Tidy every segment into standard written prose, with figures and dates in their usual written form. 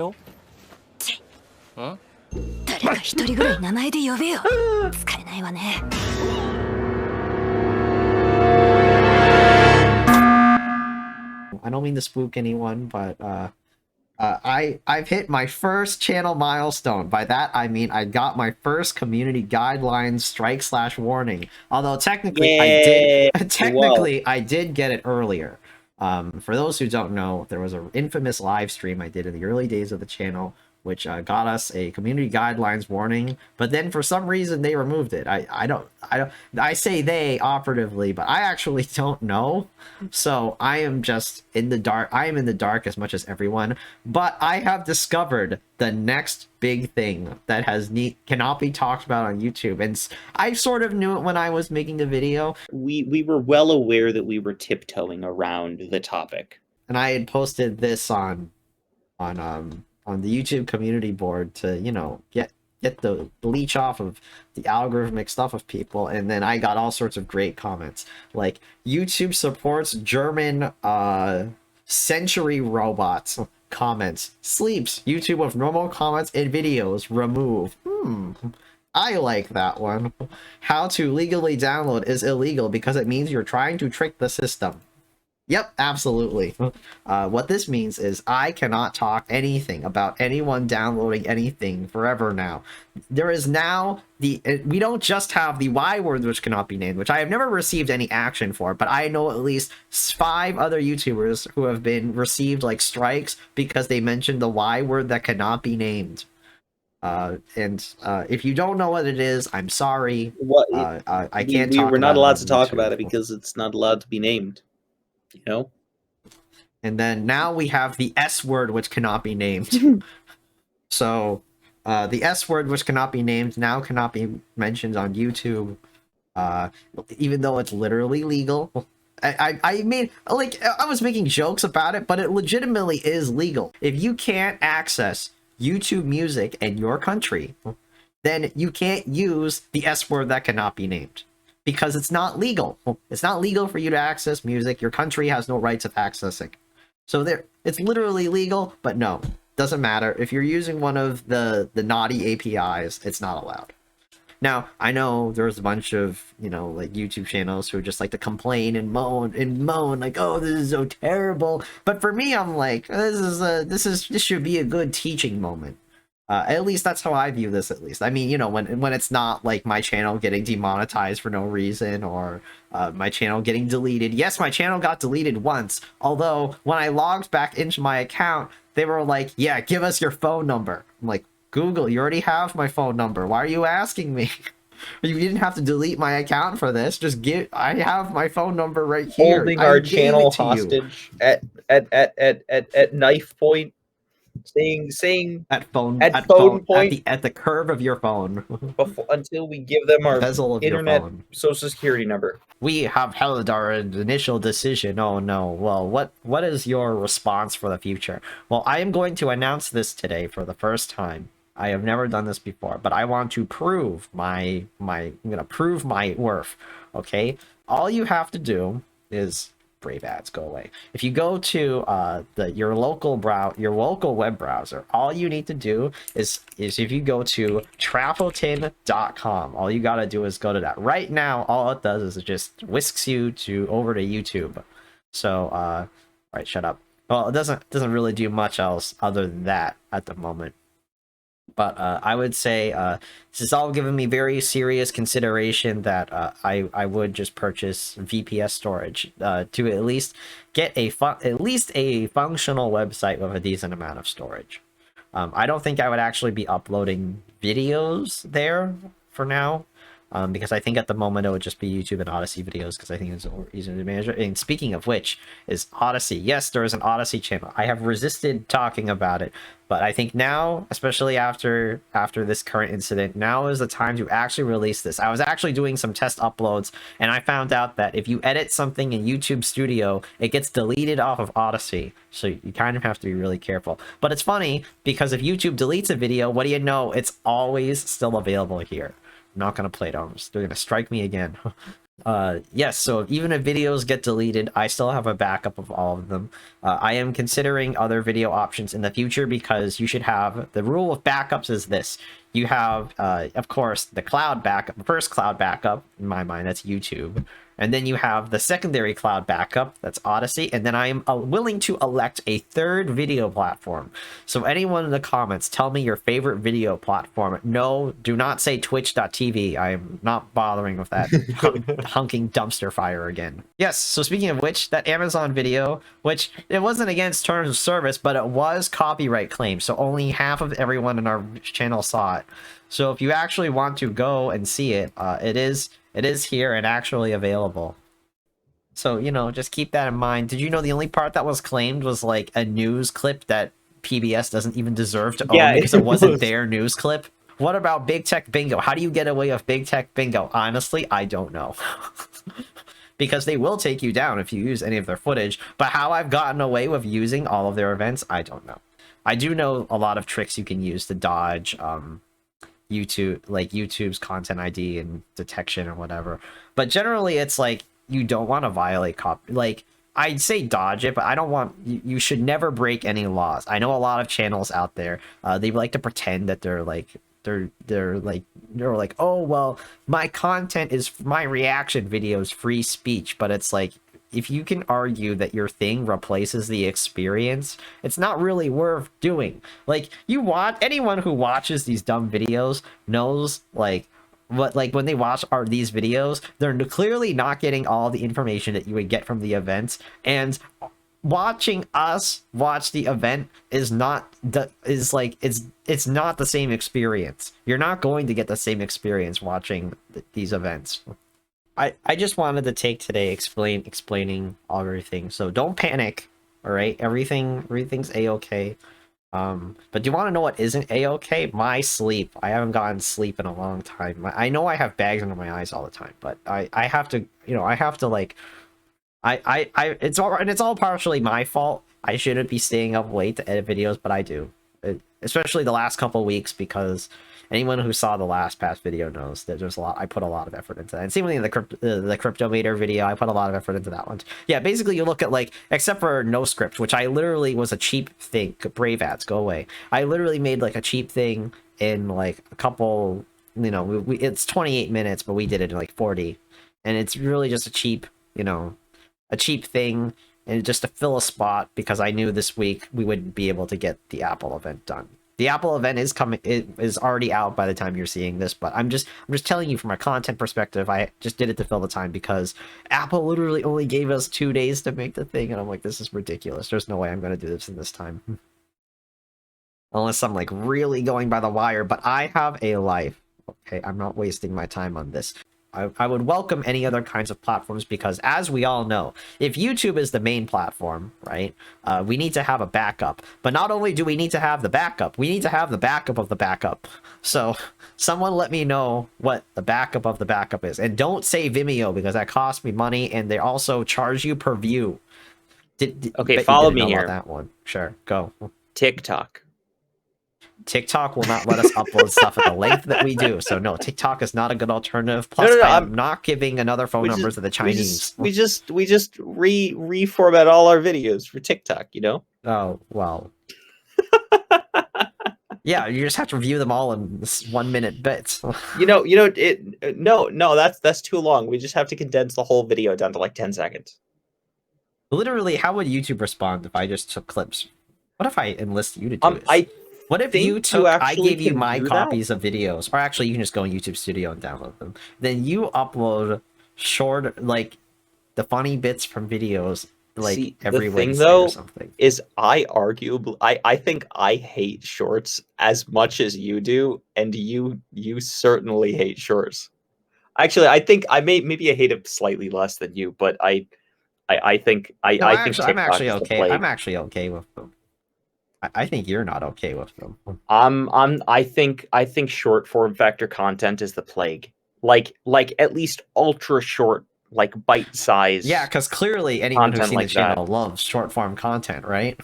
よ。ん？誰か一人ぐらい名前で呼べよ。使えないわね。I don't mean to spook anyone, but I've hit my first channel milestone. By that I mean I got my first community guidelines strike/warning. Although technically I did get it earlier. For those who don't know, there was an infamous live stream I did in the early days of the channel, which got us a community guidelines warning, but then for some reason they removed it. I say they operatively, but I actually don't know. So I am just in the dark. I am in the dark as much as everyone, but I have discovered the next big thing that cannot be talked about on YouTube. And I sort of knew it when I was making the video. We were well aware that we were tiptoeing around the topic. And I had posted this on the YouTube community board to, you know, get the leech off of the algorithmic stuff of people, and then I got all sorts of great comments like YouTube supports German century robots. Comments sleeps YouTube with normal comments and videos remove. I like that one. How to legally download is illegal because it means you're trying to trick the system. Yep, absolutely. What this means is I cannot talk anything about anyone downloading anything forever now. There is now we don't just have the Y word which cannot be named, which I have never received any action for, but I know at least 5 other YouTubers who have been received like strikes because they mentioned the Y word that cannot be named. If you don't know what it is, I'm sorry. I can't talk. We're not allowed to talk about it because it's not allowed to be named. You know? And then now we have the S word which cannot be named. So the S word which cannot be named now cannot be mentioned on YouTube, even though it's literally legal. I mean, like, I was making jokes about it, but it legitimately is legal. If you can't access YouTube music in your country, then you can't use the S word that cannot be named. Because it's not legal. It's not legal for you to access music. Your country has no rights of accessing. So it's literally legal, but no, doesn't matter. If you're using one of the naughty APIs, it's not allowed. Now, I know there's a bunch of, you know, like YouTube channels who just like to complain and moan like, oh, this is so terrible. But for me, I'm like, this should be a good teaching moment. At least that's how I view this, at least. I mean, you know, when it's not like my channel getting demonetized for no reason, or my channel getting deleted. Yes, my channel got deleted once, although when I logged back into my account, they were like, yeah, give us your phone number. I'm like, Google, you already have my phone number. Why are you asking me? You didn't have to delete my account for this. Just I have my phone number right here. Holding our channel hostage at knife point. Saying at phone point at the curve of your phone until we give them our bezel of internet your phone. social security number. We have held our initial decision. Oh no. Well, what is your response for the future? Well, I am going to announce this today for the first time. I have never done this before, but I want to prove I'm gonna prove my worth. Okay, all you have to do is brave ads, go away. If you go to your local web browser, all you need to do is if you go to trapotin.com, all you gotta do is go to that. Right now, all it does is it just whisks you over to YouTube. So right, shut up. Well, it doesn't really do much else other than that at the moment. But I would say this is all giving me very serious consideration that I would just purchase VPS storage to at least get a functional website with a decent amount of storage. I don't think I would actually be uploading videos there for now. Because I think at the moment it would just be YouTube and Odyssey videos, because I think it's easier to manage. And speaking of which, is Odyssey. Yes, there is an Odyssey channel. I have resisted talking about it, but I think now, especially after this current incident, now is the time to actually release this. I was actually doing some test uploads, and I found out that if you edit something in YouTube Studio, it gets deleted off of Odyssey. So you kind of have to be really careful. But it's funny, because if YouTube deletes a video, what do you know? It's always still available here. I'm not going to play it. They're going to strike me again. Yes, so even if videos get deleted, I still have a backup of all of them. I am considering other video options in the future because you should have, the rule of backups is this. You have, of course, the cloud backup, the first cloud backup, in my mind, that's YouTube. And then you have the secondary cloud backup, that's Odyssey. And then I am willing to elect a third video platform. So anyone in the comments, tell me your favorite video platform. No, do not say twitch.tv. I am not bothering with that hunking dumpster fire again. Yes, so speaking of which, that Amazon video, which it wasn't against terms of service, but it was copyright claimed. So only half of everyone in our channel saw it. So if you actually want to go and see it, it is here and actually available. So, you know, just keep that in mind. Did you know the only part that was claimed was like a news clip that PBS doesn't even deserve to own because it wasn't their news clip? What about Big Tech Bingo? How do you get away with Big Tech Bingo? Honestly, I don't know. Because they will take you down if you use any of their footage. But how I've gotten away with using all of their events, I don't know. I do know a lot of tricks you can use to dodge YouTube, like YouTube's content ID and detection or whatever. But generally, it's like you don't want to violate like I'd say dodge it, but I don't want you should never break any laws. I know a lot of channels out there, they like to pretend that they're like oh well, my content is my reaction videos free speech, but it's like if you can argue that your thing replaces the experience, it's not really worth doing. Like, anyone who watches these dumb videos knows, like, when they watch these videos, they're clearly not getting all the information that you would get from the events, and watching us watch the event is not it's not the same experience. You're not going to get the same experience watching these events. I just wanted to take today explaining everything. So don't panic, all right? Everything's a-okay. But do you want to know what isn't a-okay? My sleep. I haven't gotten sleep in a long time. I know I have bags under my eyes all the time, but I have to, you know, I have to like it's all partially my fault. I shouldn't be staying up late to edit videos, but I do. Especially the last couple weeks, because anyone who saw the last past video knows that there's a lot. I put a lot of effort into that. And same with the Cryptometer video, I put a lot of effort into that one. Yeah, basically you look at, like, except for no script, which I literally was a cheap thing. Brave ads, go away. I literally made like a cheap thing in like a couple. You know, it's 28 minutes, but we did it in like 40, and it's really just a cheap, you know, a cheap thing, and just to fill a spot because I knew this week we wouldn't be able to get the Apple event done. The Apple event is coming. It is already out by the time you're seeing this, but I'm just telling you from a content perspective. I just did it to fill the time because Apple literally only gave us 2 days to make the thing, and I'm like, this is ridiculous. There's no way I'm going to do this in this time. Unless I'm like really going by the wire, but I have a life. Okay, I'm not wasting my time on this. I would welcome any other kinds of platforms because, as we all know, if YouTube is the main platform, right, we need to have a backup. But not only do we need to have the backup, we need to have the backup of the backup. So someone let me know what the backup of the backup is. And don't say Vimeo, because that costs me money, and they also charge you per view. Okay, follow me here. That one. Sure, go. TikTok. TikTok will not let us upload stuff at the length that we do. So no, TikTok is not a good alternative. Plus, no, I'm not giving another phone number to the Chinese. We just reformat all our videos for TikTok, you know? Oh, well. Yeah, you just have to review them all in 1 minute bits. No, that's too long. We just have to condense the whole video down to like 10 seconds. Literally, how would YouTube respond if I just took clips? What if I enlist you to do this? What if I gave you my copies of videos, or actually you can just go in YouTube Studio and download them. Then you upload short, like, the funny bits from videos, like, every Wednesday or something. Is I think I hate shorts as much as you do, and you certainly hate shorts. Actually, I think maybe I hate it slightly less than you, but I think I'm actually okay. I'm actually okay with them. I think you're not okay with them. I think short form factor content is the plague. Like at least ultra short, like bite size. Yeah, because clearly anyone who's seen the channel loves short form content, right?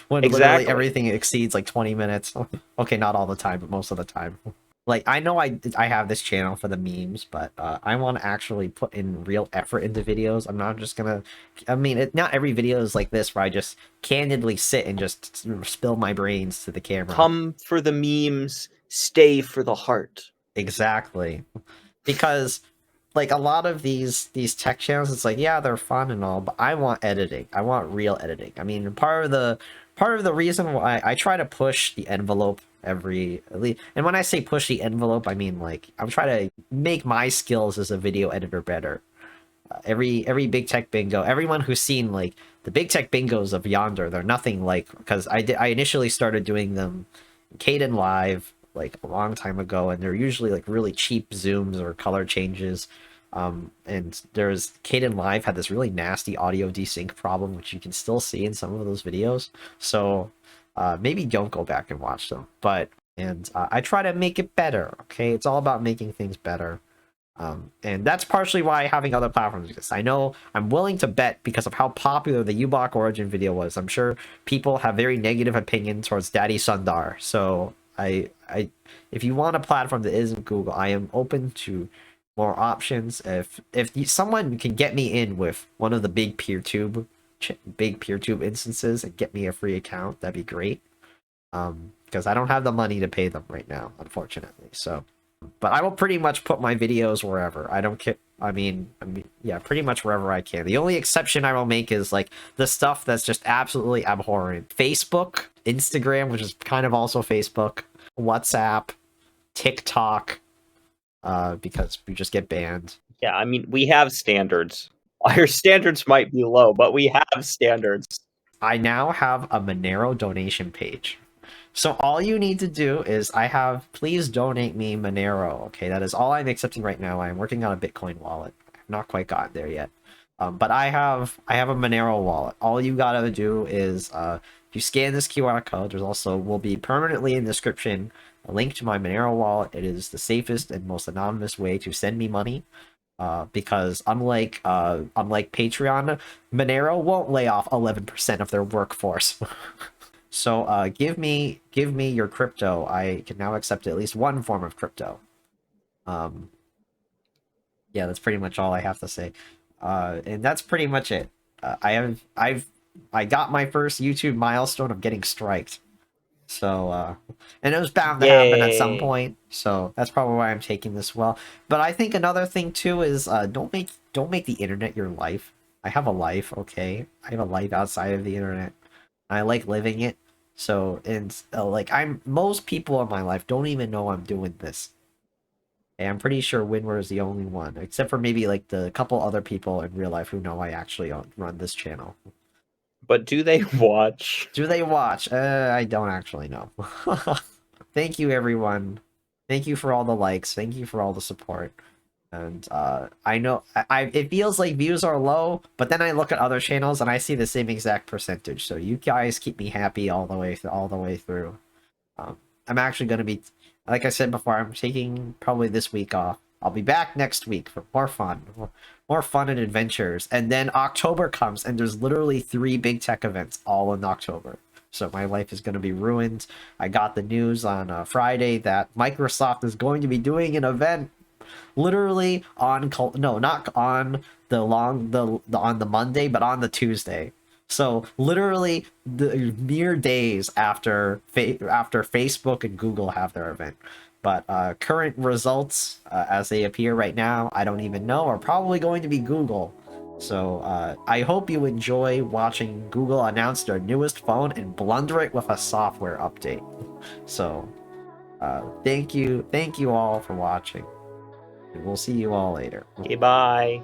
When literally everything exceeds like 20 minutes. Okay, not all the time, but most of the time. Like, I know I have this channel for the memes, but I want to actually put in real effort into videos. I'm not just gonna. I mean, not every video is like this where I just candidly sit and just spill my brains to the camera. Come for the memes, stay for the heart. Exactly, because like a lot of these tech channels, it's like, yeah, they're fun and all, but I want editing. I want real editing. I mean, part of the reason why I try to push the envelope at least, and when I say push the envelope, I mean like I'm trying to make my skills as a video editor better. Every big tech bingo, everyone who's seen like the big tech bingos of Yonder, they're nothing like, because I initially started doing them in Caden Live like a long time ago, and they're usually like really cheap zooms or color changes. And there's Caden Live had this really nasty audio desync problem, which you can still see in some of those videos. So maybe don't go back and watch them. But I try to make it better. Okay, it's all about making things better. And that's partially why having other platforms exists. I know I'm willing to bet because of how popular the U-Block Origin video was. I'm sure people have very negative opinion towards Daddy Sundar. So if you want a platform that isn't Google, I am open to more options. If someone can get me in with one of the big PeerTube instances and get me a free account, that'd be great. Because I don't have the money to pay them right now, unfortunately. So. But I will pretty much put my videos wherever. I don't care. I mean, yeah, pretty much wherever I can. The only exception I will make is like the stuff that's just absolutely abhorrent. Facebook, Instagram, which is kind of also Facebook, WhatsApp, TikTok, because we just get banned. Yeah, I mean, we have standards. Our standards might be low, but we have standards. I now have a Monero donation page. So all you need to do is please donate me Monero. Okay, that is all I'm accepting right now. I'm working on a Bitcoin wallet. I've not quite gotten there yet. But I have a Monero wallet. All you gotta do is if you scan this QR code, there's also will be permanently in the description a link to my Monero wallet. It is the safest and most anonymous way to send me money. Because unlike Patreon, Monero won't lay off 11% of their workforce. So give me your crypto. I can now accept at least one form of crypto. Yeah, that's pretty much all I have to say. And that's pretty much it. I got my first YouTube milestone of getting striked. So and it was bound to happen at some point. So that's probably why I'm taking this well. But I think another thing too is don't make the internet your life. I have a life, okay? I have a life outside of the internet. I like living it. So, and like most people in my life don't even know I'm doing this. And I'm pretty sure Winward is the only one, except for maybe like the couple other people in real life who know I actually run this channel. But do they watch? Do they watch? I don't actually know. Thank you, everyone. Thank you for all the likes. Thank you for all the support. And I know it feels like views are low, but then I look at other channels and I see the same exact percentage. So you guys keep me happy all the way through. I'm actually going to be, like I said before, I'm taking probably this week off. I'll be back next week for more fun and adventures. And then October comes and there's literally 3 big tech events all in October. So my life is going to be ruined. I got the news on Friday that Microsoft is going to be doing an event literally on not on on the Monday, but on the Tuesday. So literally the mere days after Facebook and Google have their event. But current results as they appear right now, I don't even know, are probably going to be Google. So I hope you enjoy watching Google announce their newest phone and blunder it with a software update. So thank you all for watching. And we'll see you all later. Okay, bye.